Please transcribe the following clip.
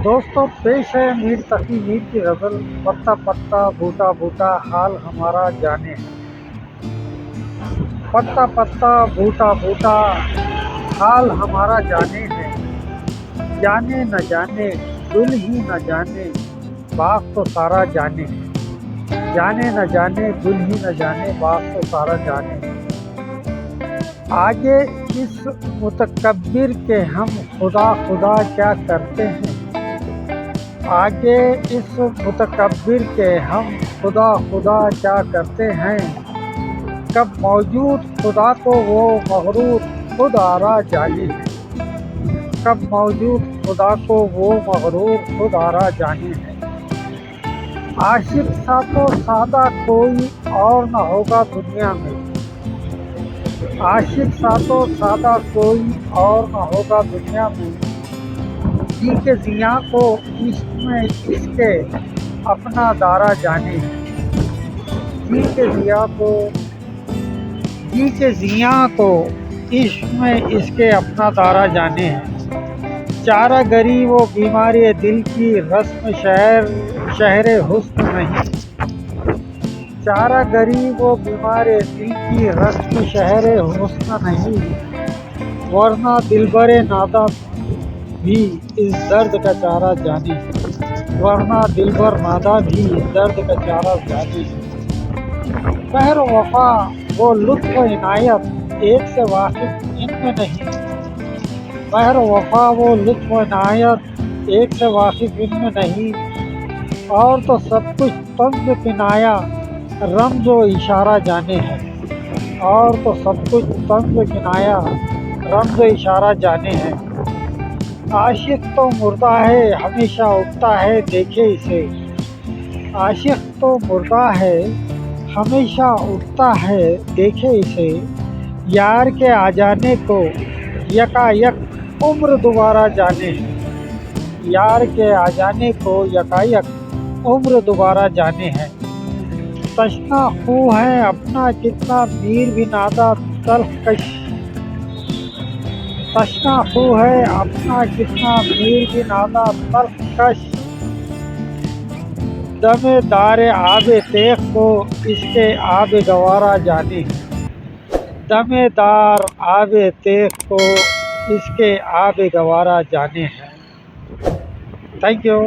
دوستوں پیش ہے میر تقی میر کی غزل پتا پتا بوٹا بوٹا حال ہمارا جانے ہے۔ پتا پتا بوٹا بوٹا حال ہمارا جانے ہے، جانے نہ جانے گل ہی نہ جانے باغ تو سارا جانے ہے، جانے نہ جانے گل ہی نہ جانے باغ تو سارا جانے ہے۔ آگے اس متکبر کے ہم خدا خدا کیا کرتے ہیں، آگے اس متکبر کے ہم خدا خدا کیا کرتے ہیں، کب موجود خدا کو وہ مغرور خود آرا جانے ہے، کب موجود خدا کو وہ مغرور خود آرا جانے ہے۔ عاشق سا تو سادہ کوئی اور نہ ہوگا دنیا میں، عاشق سا تو سادہ کوئی اور نہ ہوگا دنیا میں، جی کے زیاں کو عشق میں اس کے اپنا دارا جانے ہے، جی کے زیاں کو عشق میں اس کے اپنا دارا جانے ہے۔ چارہ گری وہ بیماری دل کی رسم شہر حسن نہیں، چارہ گری وہ بیماری دل کی رسم شہر حسن نہیں، ورنہ دلبر ناداں بھی اس درد کا چارہ جانے ہے، ورنہ دلبر ناداں بھی اس درد کا چارہ جانے ہے۔ بحر وفا وہ لطف و عنایت ایک سے واقف ان میں نہیں، بحر وفا وہ لطف و عنایت ایک سے واقف ان میں نہیں، اور تو سب کچھ طنز کنایہ رمز و اشارہ جانے ہے، اور تو سب کچھ طنز کنایہ رمز و اشارہ جانے ہے۔ عاشق تو مردہ ہے ہمیشہ اٹھتا ہے دیکھے اسے، عاشق تو مردہ ہے ہمیشہ اٹھتا ہے دیکھے اسے، یار کے آ جانے کو یکایک عمر دوبارہ جانے ہے، یار کے آ جانے کو یکایک عمر دوبارہ جانے ہے۔ تشنا خوں ہے اپنا کتنا میر بھی ناداں تلخ کش، تشنا خوں ہے اپنا کتنا میر بھی ناداں تلخ کش، دم دار آب تیغ کو اس کے آب گوارا جانے ہے، دم دار آب تیغ کو اس کے آب گوارا جانے ہے۔ Thank you.